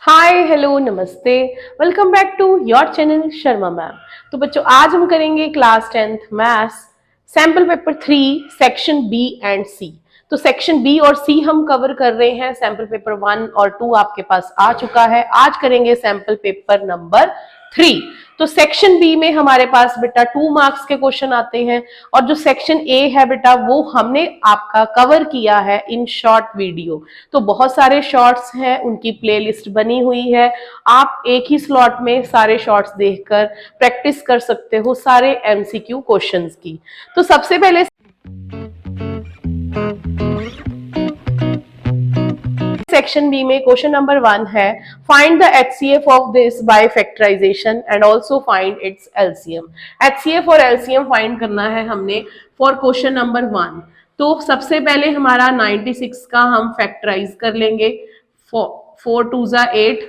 हाय hello नमस्ते। Welcome back to your channel Sharma ma'am. तो बच्चों आज हम करेंगे class 10th maths sample paper 3 section B and C. तो सेक्शन बी और सी हम कवर कर रहे हैं। सैम्पल पेपर 1 और 2 आपके पास आ चुका है। आज करेंगे सैम्पल पेपर नंबर 3। तो सेक्शन बी में हमारे पास बेटा 2 मार्क्स के क्वेश्चन आते हैं और जो सेक्शन ए है बेटा वो हमने आपका कवर किया है इन शॉर्ट वीडियो। तो बहुत सारे शॉर्ट्स हैं, उनकी प्लेलिस्ट बनी हुई है। आप एक ही स्लॉट में सारे शॉर्ट्स देखकर प्रैक्टिस कर सकते हो सारे एमसीक्यू क्वेश्चंस की। तो सबसे पहले सेक्शन बी में क्वेश्चन नंबर 1 है, find the HCF of this by factorisation and also find its LCM. HCF और एलसीएम फाइंड करना है हमने फॉर क्वेश्चन नंबर 1। तो सबसे पहले हमारा 96 का हम फैक्टराइज कर लेंगे। 4 2 जा 8,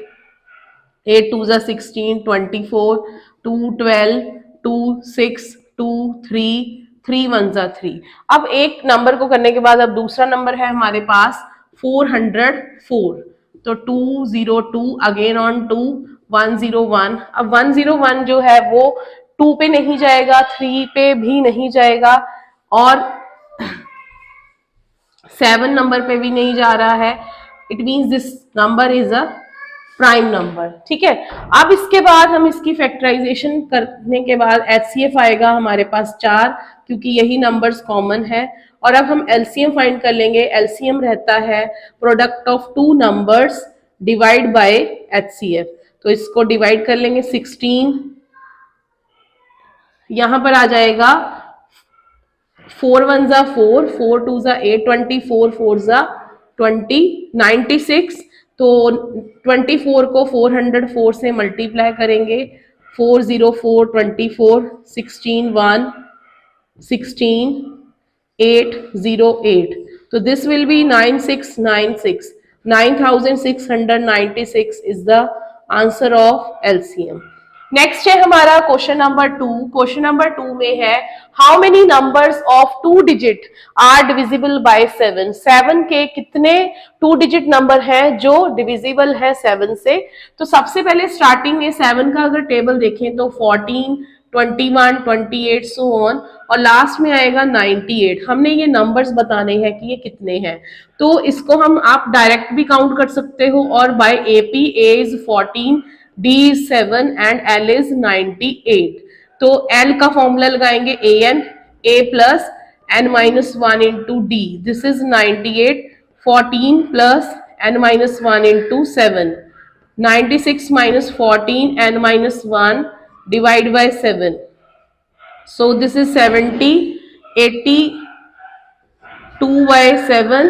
8 2 जा 16, 24, 2 12, 2 6, 2 3, 3 1 जा 3। अब एक नंबर को करने के बाद अब दूसरा नंबर है हमारे पास 404। तो 202 अगेन ऑन 2, 101। अब 101 जो है वो 2 पे नहीं जाएगा, 3 पे भी नहीं जाएगा और 7 नंबर पे भी नहीं जा रहा है। It means this number is a prime number. ठीक है, अब इसके बाद हम इसकी फैक्टराइजेशन करने के बाद एचसीएफ आएगा हमारे पास 4, क्योंकि यही नंबर्स कॉमन है। और अब हम एलसीएम फाइंड कर लेंगे। एलसीएम रहता है product of 2 numbers divide by HCF. तो इसको डिवाइड कर लेंगे 16, यहां पर आ जाएगा 4 1 जा 4, 4 2 जा 8, 24 4 जा 20, 96। तो 24 को 404 से मल्टीप्लाई करेंगे। 404 24, 16 1, 16 808। तो this will be 9696। 9696 is the answer of LCM. Next है हमारा क्वेश्चन नंबर 2। क्वेश्चन नंबर 2 में है, how many numbers of 2 digit are divisible by 7। 7 के कितने 2 डिजिट नंबर हैं जो डिविजिबल है 7 से। तो सबसे पहले स्टार्टिंग में 7 का अगर टेबल देखें तो 14, 21, 28 सो ऑन और लास्ट में आएगा 98। हमने ये नंबर्स बताने हैं कि ये कितने हैं। तो इसको हम आप डायरेक्ट भी काउंट कर सकते हो और by AP A is 14, D is 7 and L is 98। तो एल का फॉर्मूला लगाएंगे N, A plus N minus 1 into D, this is 98। 14 plus N minus 1 into 7, 96 minus 14 n minus 1 divide by 7. So this is 70, 82 by 7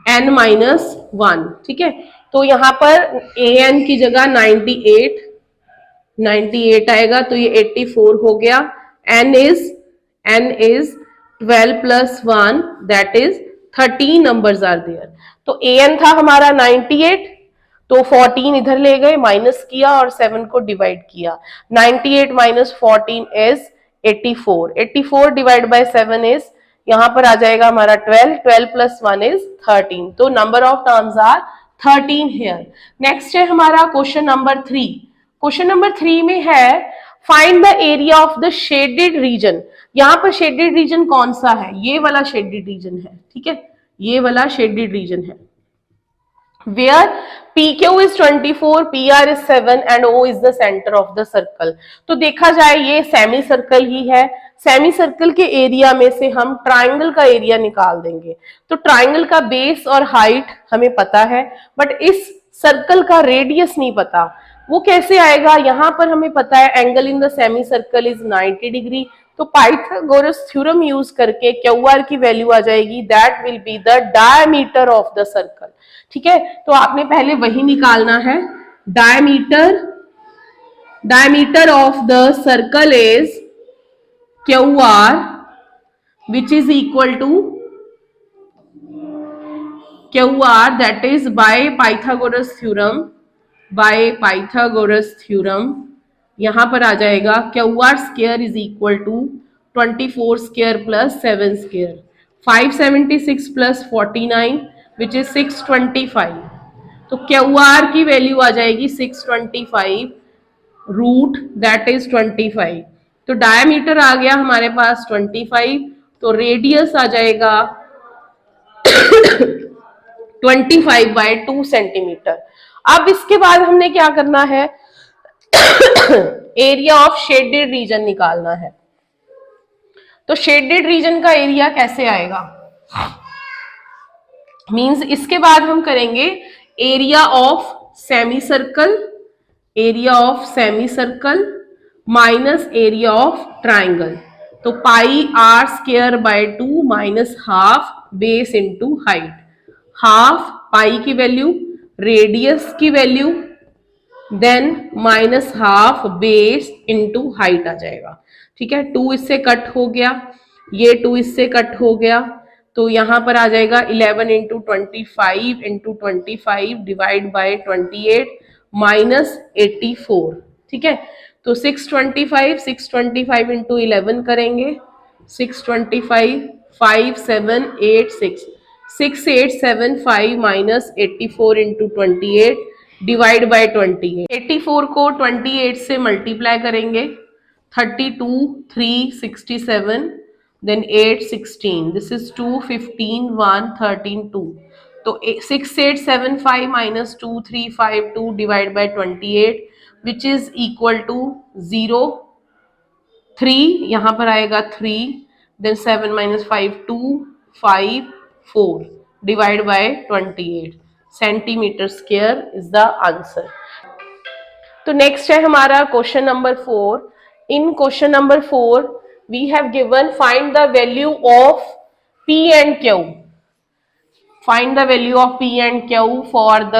n minus 1। ठीक है, तो यहां पर an की जगह 98 आएगा तो ये 84 हो गया। n is 12 plus 1 that is 13 numbers are there। तो an था हमारा 98, तो 14 इधर ले गए, माइनस किया और 7 को डिवाइड किया। 98 minus 14 is 84। 84 divide by 7 is, यहां पर आ जाएगा हमारा 12, 12 प्लस 1 इज 13। तो number of terms are 13 here. Next है हमारा क्वेश्चन नंबर 3। क्वेश्चन नंबर 3 में है, find the area of the shaded region. यहां पर शेडेड रीजन कौन सा है? ये वाला शेडेड रीजन है। ठीक है, ये वाला शेडेड रीजन है where PQ is 24, PR is 7 and O is the center of the circle। तो देखा जाए ये सेमी सर्कल ही है। सेमी सर्कल के एरिया में से हम ट्राइंगल का एरिया निकाल देंगे। तो ट्राइंगल का बेस और हाइट हमें पता है, बट इस सर्कल का रेडियस नहीं पता। वो कैसे आएगा? यहां पर हमें पता है angle in the semi circle is 90 डिग्री। तो पाइथागोरस थ्योरम यूज करके क्यूआर की वैल्यू आ जाएगी, that will be the diameter of the circle. ठीक है, तो आपने पहले वही निकालना है। Diameter of the circle is QR which is equal to QR that is by Pythagoras theorem. यहां पर आ जाएगा QR square is equal to 24 square plus 7 square, 576 plus 49 which is 625। तो क्यू आर की वैल्यू आ जाएगी 625 रूट दैट इज 25। तो diameter आ गया हमारे पास 25, तो रेडियस आ जाएगा 25/2 सेंटीमीटर। अब इसके बाद हमने क्या करना है, एरिया ऑफ शेडेड रीजन निकालना है। तो शेडेड रीजन का एरिया कैसे आएगा, मींस इसके बाद हम करेंगे area of semi circle, area of semi circle minus area of triangle. तो pi are square by 2 minus half base into height, half pi की वैल्यू, रेडियस की value, then minus half base into height आ जाएगा। ठीक है, 2 इससे cut हो गया, ये 2 इससे कट हो गया, तो यहां पर आ जाएगा 11 into 25 into 25 divide by 28 minus 84। ठीक है, तो 625 इंटू 11 करेंगे, 625 5786 6875 माइनस 84 इंटू 28 डिवाइड बाय 28। 84 को 28 से मल्टीप्लाई करेंगे, 32 3 67 देन 8 16, दिस इज 2 15 1 13 2। तो 6875 minus 2352 divide by 28 which is equal to 0 3, यहां पर आएगा 3, then 7 minus 5 2 5 4 divide by 28 centimetre square is the answer. तो नेक्स्ट है हमारा question number 4। In question number 4 we have given find the value of P and Q, find the value of P and Q for the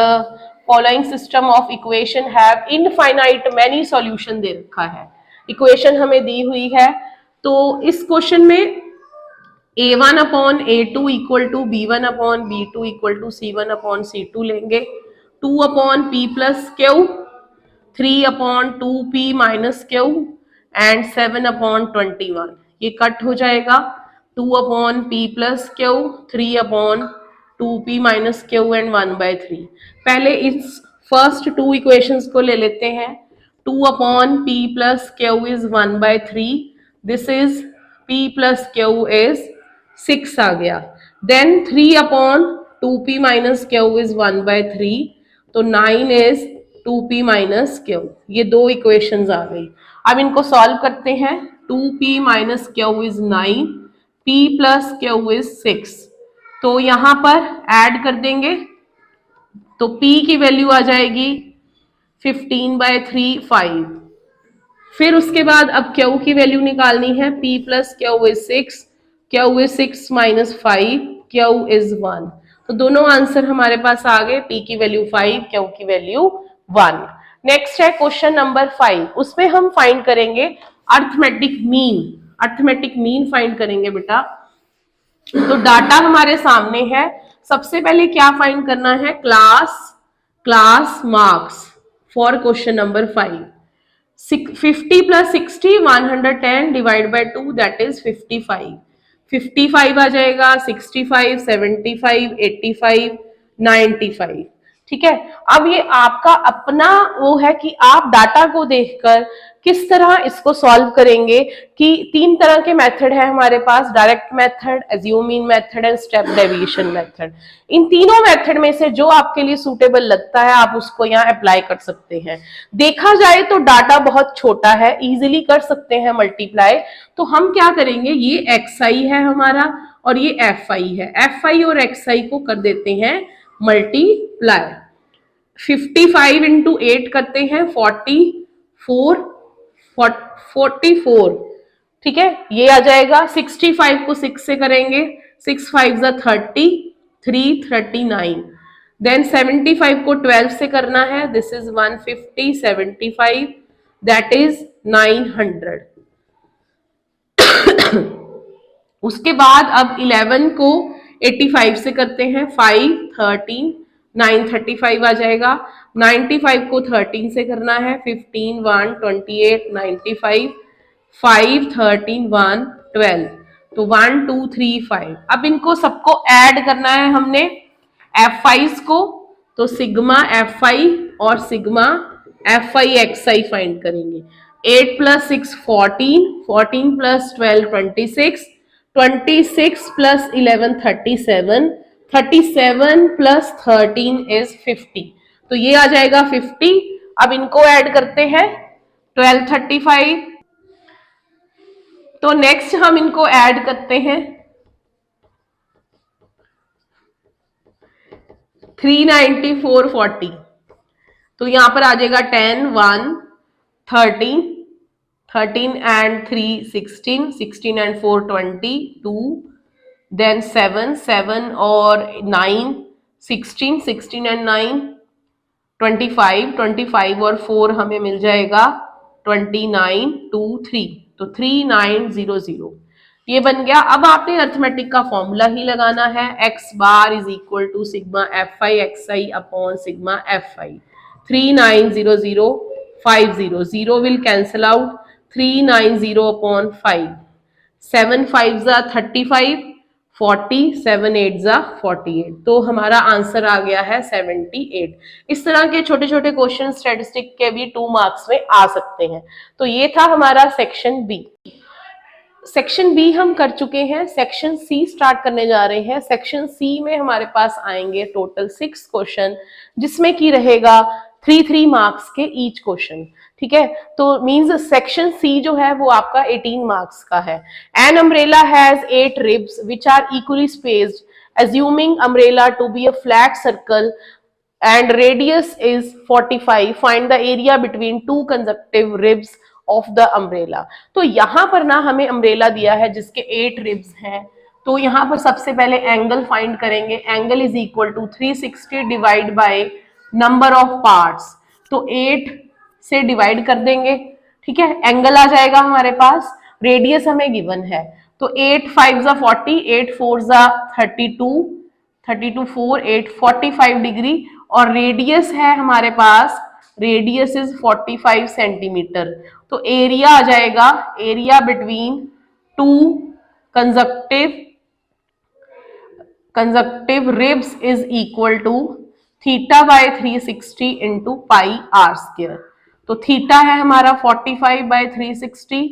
following system of equation have infinite many solution दे रखा है, equation हमें दी हुई है। तो इस question में A1 upon A2 equal to B1 upon B2 equal to C1 upon C2 लेंगे, 2 upon P plus Q, 3 upon 2P minus Q and 7 upon 21, ये कट हो जाएगा, 2 upon P plus Q, 3 upon 2P minus Q and 1/3। पहले इस first 2 equations को ले लेते हैं, 2 upon P plus Q is 1/3, this is P plus Q is 6 आ गया, then 3 upon 2P minus Q is 1/3, तो 9 इज 2P माइनस Q, ये 2 इक्वेशंस आ गई। अब इनको सॉल्व करते हैं, 2P minus Q is 9, P plus Q is 6, तो यहां पर ऐड कर देंगे, तो P की वैल्यू आ जाएगी 15/3 5। फिर उसके बाद अब Q की वैल्यू निकालनी है, P plus Q is 6, Q is 6 minus 5, Q is 1, तो दोनों आंसर हमारे पास आ गए, P की वैल्यू 5, Q की वैल्यू 1। नेक्स्ट है क्वेश्चन नंबर 5, उसमें हम फाइंड करेंगे arithmetic mean, arithmetic mean find करेंगे बेटा। तो डाटा हमारे सामने है, सबसे पहले क्या फाइंड करना है, class marks for question number 5। 50 plus 60 110 divide by 2 that is 55, 55 आ जाएगा, 65 75 85 95। ठीक है, अब ये आपका अपना वो है कि आप डाटा को देखकर किस तरह इसको सॉल्व करेंगे, कि 3 तरह के मेथड है हमारे पास, direct method, assumed mean method and step deviation method. इन तीनों मेथड में से जो आपके लिए सूटेबल लगता है आप उसको यहाँ अप्लाई कर सकते हैं। देखा जाए तो डाटा बहुत छोटा है, इजीली कर सकते हैं मल्टीप्लाई, तो हम क्या करेंगे, ये xi है हमारा और ये fi है, fi और xi को कर देते हैं मल्टीप्लाई। 55 इंटू 8 करते हैं 44, ठीक है, ये आ जाएगा। 65 को 6 से करेंगे, 6 5 30, 3 39, देन 75 को 12 से करना है, दिस इज 150 75 दैट इज 900। उसके बाद अब 11 को 85 से करते हैं, 5 13 935 आ जाएगा। 95 को 13 से करना है, 15 1 28 95 5 13 1 12, तो 1 2 3 5। अब इनको सबको ऐड करना है हमने, F5 को, तो सिग्मा एफ आई और sigma F I X I find करेंगे। 8 plus 6 14, 14 plus 12 26, 26 plus 11 37, 37 plus 13 is 50। तो ये आ जाएगा 50। अब इनको ऐड करते हैं 12 35। तो नेक्स्ट हम इनको ऐड करते हैं 394 40। तो यहां पर आ जाएगा 10 1 13, 13 एंड 3 16, 16 एंड 4 20 2, देन 7 7 और 9 16, 16 एंड 9 25, 25 और 4 हमें मिल जाएगा 29 2 3। तो 3900 ये बन गया। अब आपने अर्थमेटिक का फॉर्मूला ही लगाना है, X bar is equal to sigma F I X I upon sigma F I. 3900 50 0 will cancel out, 390 upon 5, 7 5 35, 40, 7 8 48। तो हमारा आंसर आ गया है 78। इस तरह के छोटे छोटे क्वेश्चन स्टैटिस्टिक के भी 2 मार्क्स में आ सकते हैं। तो ये था हमारा सेक्शन बी। सेक्शन बी हम कर चुके हैं, सेक्शन सी स्टार्ट करने जा रहे हैं। सेक्शन सी में हमारे पास आएंगे टोटल 6 क्वेश्चन, जिसमें की रहेगा 3 मार्क्स के ईच क्वेश्चन। ठीक है, तो मींस सेक्शन सी जो है वो आपका 18 मार्क्स का है। An umbrella has 8 ribs which are equally spaced, assuming umbrella to be a flat circle and radius is 45, find the area between two consecutive ribs of the umbrella. तो यहां पर ना हमें अम्ब्रेला दिया है जिसके 8 रिब्स हैं। तो यहां पर सबसे पहले एंगल फाइंड करेंगे। Angle is equal to 360 divide by number of parts. तो 8 से डिवाइड कर देंगे, ठीक है, एंगल आ जाएगा हमारे पास। रेडियस हमें गिवन है, तो 8 5 40, 8 4 32, 32 4 8 45 डिग्री, और रेडियस है हमारे पास, रेडियस इज 45 सेंटीमीटर। तो एरिया आ जाएगा, area between two conjunctive ribs is equal to theta by 360 into pi are square. तो थीटा है हमारा 45 बाय 360,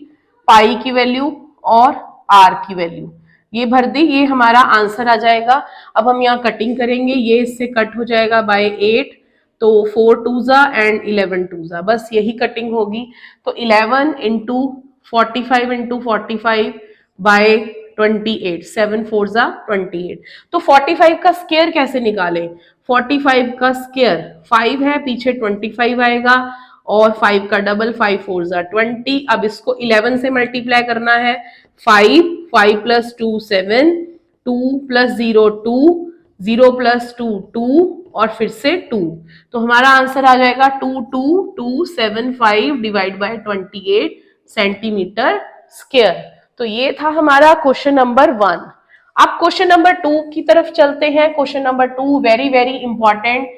पाई की वैल्यू और आर की वैल्यू ये भर दी, ये हमारा आंसर आ जाएगा। अब हम यहाँ कटिंग करेंगे, ये इससे कट हो जाएगा बाय 8, तो 4 2 एंड 11 2, बस यही कटिंग होगी। तो 11 इंटू 45 इंटू 45 बाय 28, 7 4 28। तो 45 का स्क्वायर कैसे निकालें? 45 का स्क्वायर 5 है, पीछे 25 आएगा, और 5 का डबल 5 4 20। अब इसको 11 से मल्टीप्लाई करना है। 5 5 प्लस 2 7, 2 प्लस 0 2, 0 प्लस 2 2, और फिर से 2। तो हमारा आंसर आ जाएगा 22275 डिवाइड बाय 28 सेंटीमीटर स्क्वायर। तो ये था हमारा क्वेश्चन नंबर 1। अब क्वेश्चन नंबर 2 की तरफ चलते हैं। Question number 2 very very important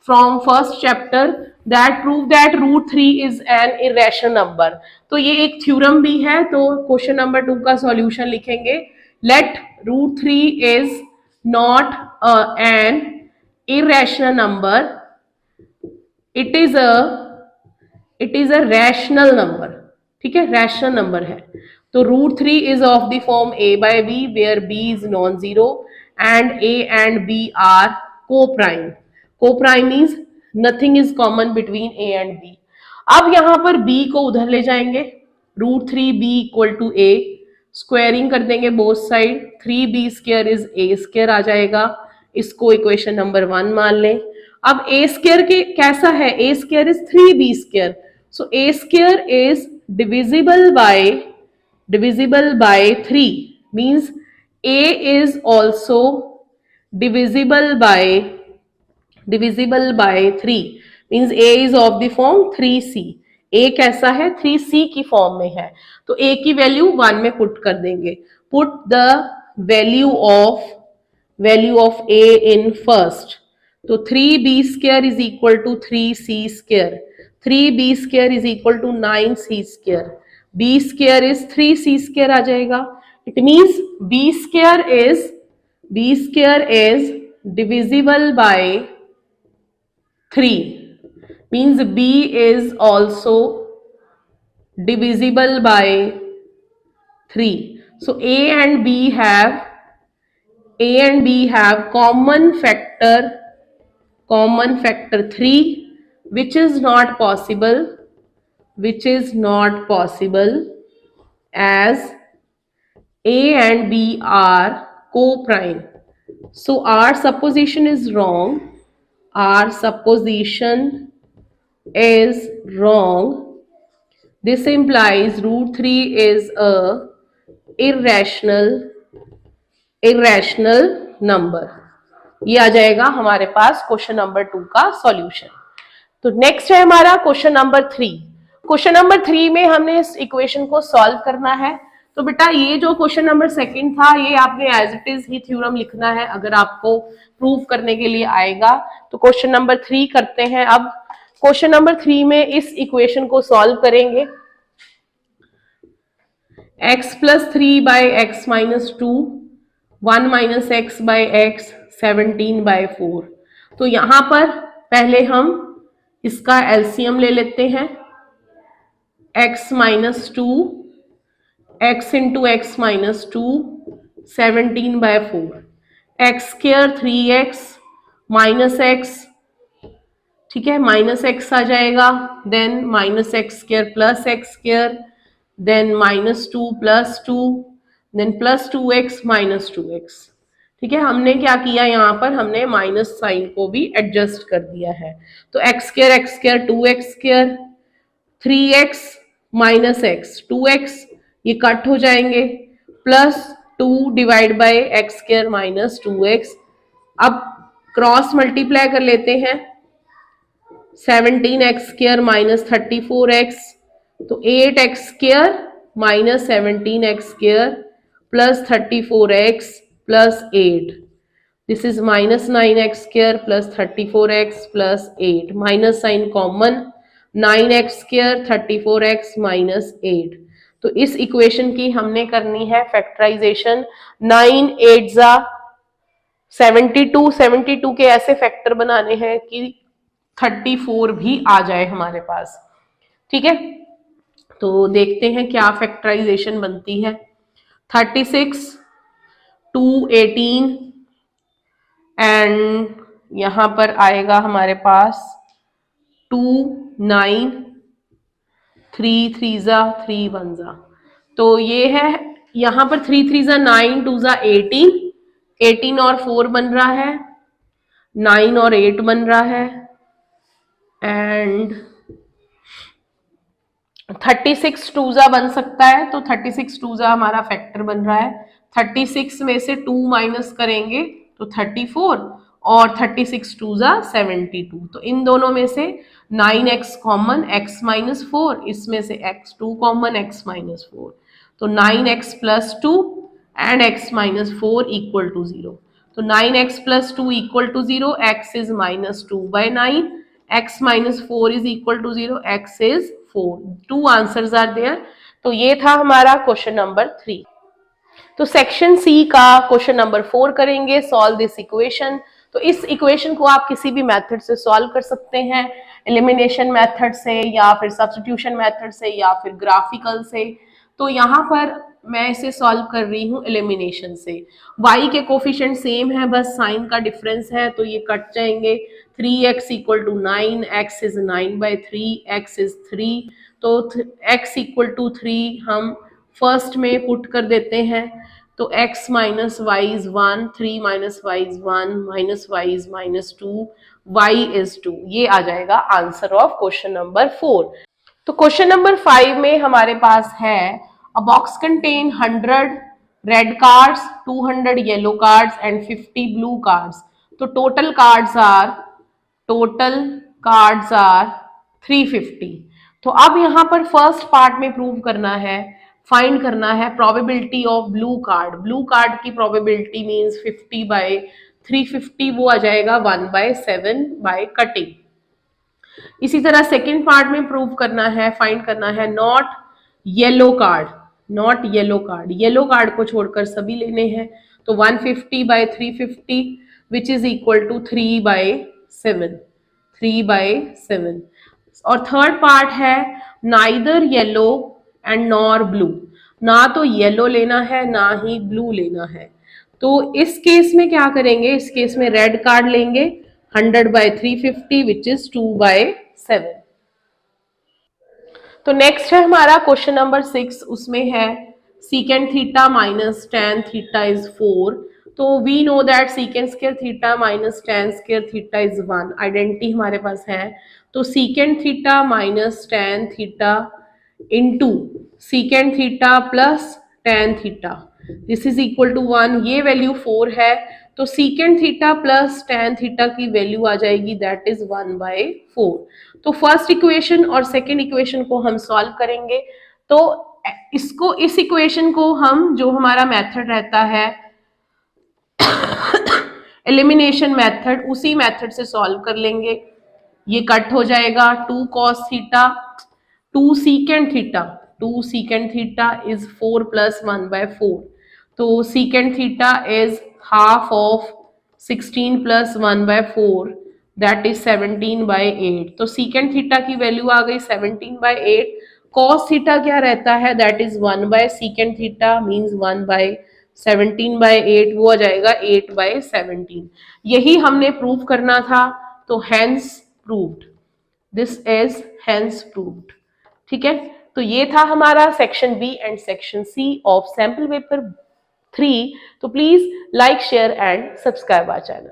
from first chapter, that prove that √3 is an irrational number. तो ये एक थ्योरम भी है। तो क्वेश्चन नंबर 2 का सॉल्यूशन लिखेंगे, let √3 is not an irrational number, it is a rational number। ठीक है, रैशनल नंबर है। तो √3 is of the form a by b where b is non-zero and a and b are co-prime। co-prime means nothing is common between a and b। अब यहां पर b को उधर ले जाएंगे, √3b equal to a, squaring कर देंगे both side, 3b square is a square आ जाएगा। इसको इक्वेशन नंबर 1 मान लें। अब ए स्क्वायर के कैसा है, A square is 3b square, so A square is divisible by 3, means A is also divisible by 3, means A is of the form 3c। A कैसा है, 3c की फॉर्म में है। तो ए की वैल्यू 1 में पुट कर देंगे। Put the value of a in first। तो 3b square is equal to 3c square, 3b square is equal to 9c square, b square is 3c square आ जाएगा। It means b square is divisible by 3 means B is also divisible by 3. So A and B have common factor 3, which is not possible as A and B are co-prime. So our supposition is wrong. This implies root 3 is a irrational number. ये आ जाएगा हमारे पास question number 2 का solution. तो next है हमारा question number 3. Question number 3 में हमने इस इक्वेशन को सॉल्व करना है. तो बेटा ये जो क्वेश्चन नंबर 2 था ये आपने एज इट इज ही थ्योरम लिखना है अगर आपको प्रूव करने के लिए आएगा. तो क्वेश्चन नंबर 3 करते हैं. अब क्वेश्चन नंबर 3 में इस इक्वेशन को सॉल्व करेंगे. x plus 3 by x minus 2, 1 minus x by x, 17 by 4. तो यहां पर पहले हम इसका एलसीएम ले लेते हैं. x minus 2, x into x minus 2, 17 by 4. x square 3x minus x, ठीक है, माइनस एक्स आ जाएगा. Then minus X square plus X square, then minus 2 plus 2, then plus 2x minus 2x. ठीक है, हमने क्या किया यहाँ पर, हमने माइनस साइन को भी एडजस्ट कर दिया है. तो x square 2x square, 3x minus x 2x, ये कट हो जाएंगे. Plus 2 divide by x square minus 2x. अब क्रॉस मल्टीप्लाई कर लेते हैं. 17x स्क्वायर माइनस 34x, तो 8x square minus 17x square plus 34x plus 8. This is minus 9x square plus 34x plus 8. Minus sine common, 9x square 34x minus 8. तो इस equation की हमने करनी है फैक्टराइजेशन. 9 8 जा 72 के ऐसे फैक्टर बनाने हैं कि 34 भी आ जाए हमारे पास. ठीक है, तो देखते हैं क्या फैक्टराइजेशन बनती है. 36 2 18 एंड यहां पर आएगा हमारे पास 2 9 3 3 जा 3 1 जा. तो ये है यहां पर 3 3 जा 9 2 जा 18 और 4 बन रहा है, 9 और 8 बन रहा है, एंड 36 2 जा बन सकता है. तो 36 2 जा हमारा फैक्टर बन रहा है. 36 में से 2 माइनस करेंगे तो 34 और 36 2 जा 72. तो इन दोनों में से 9x कॉमन, x माइनस 4, इसमें से x2 कॉमन, x माइनस 4. तो 9x plus 2 and x minus 4 equal to 0. तो 9x plus 2 equal to 0, x is minus 2 by 9, x minus 4 is equal to 0, x is 4. 2 answers are there. तो ये था हमारा question number 3. तो section C का question number 4 करेंगे, solve this equation. तो इस इक्वेशन को आप किसी भी मेथड से सॉल्व कर सकते हैं, एलिमिनेशन मेथड से या फिर सब्स्टिट्यूशन मेथड से या फिर ग्राफिकल से. तो यहाँ पर मैं इसे सॉल्व कर रही हूँ एलिमिनेशन से. y के कोफिशिएंट सेम है, बस साइन का डिफरेंस है, तो ये कट जाएंगे. 3x equal to 9, x is 9 by 3, x is 3. तो x इक्वल टू 3 हम फर्स्ट में पुट कर देते हैं. तो x minus Y is 1, 3 minus Y is 1, minus Y is minus 2, y is 2. ये आ जाएगा आंसर ऑफ क्वेश्चन नंबर 4. तो क्वेश्चन नंबर 5 में हमारे पास है अ box contain 100 red cards, 200 yellow cards and 50 blue cards. तो टोटल कार्ड्स आर 350. तो अब यहाँ पर फर्स्ट पार्ट में प्रूव करना है, फाइंड करना है probability of blue card. Blue card की प्रोबेबिलिटी मींस 50 बाय 350, वो आ जाएगा 1/7 बाय कटिंग. इसी तरह सेकेंड पार्ट में प्रूव करना है, फाइंड करना है not yellow card. Yellow card को छोड़कर सभी लेने हैं. तो 150 by 350 which is equal to 3/7. 3/7। और थर्ड पार्ट है neither yellow and nor blue, ना तो येलो लेना है ना ही ब्लू लेना है। तो इस केस में क्या करेंगे, इस केस में रेड कार्ड लेंगे 100/350 विच इज 2/7। तो नेक्स्ट है हमारा क्वेश्चन नंबर 6, उसमें है secant theta minus tan theta is 4। तो we know that secant square theta minus tan square theta is 1, identity हमारे पास है। तो secant theta minus tan theta into secant theta plus tan theta, this is equal to 1, ये value 4 है। तो secant theta plus tan theta की value आ जाएगी दैट इज 1/4। तो फर्स्ट इक्वेशन और सेकेंड इक्वेशन को हम सॉल्व करेंगे। तो इसको, इस इक्वेशन को हम, जो हमारा मेथड रहता है एलिमिनेशन मेथड, उसी मेथड से सॉल्व कर लेंगे। ये कट हो जाएगा, 2 cos theta 2 secant theta 2 secant theta is 4 plus 1/4। तो secant theta is half of 16 plus 1/4 that is 17/8। तो secant थीटा की वैल्यू आ गई 17/8। cos थीटा क्या रहता है, that is 1/secant theta means 1/17/8, वो आ जाएगा 8/17। यही हमने प्रूव करना था, तो hence proved, this is hence proved. ठीक है, तो ये था हमारा section B and section C of sample paper 3। तो please like share and subscribe our channel.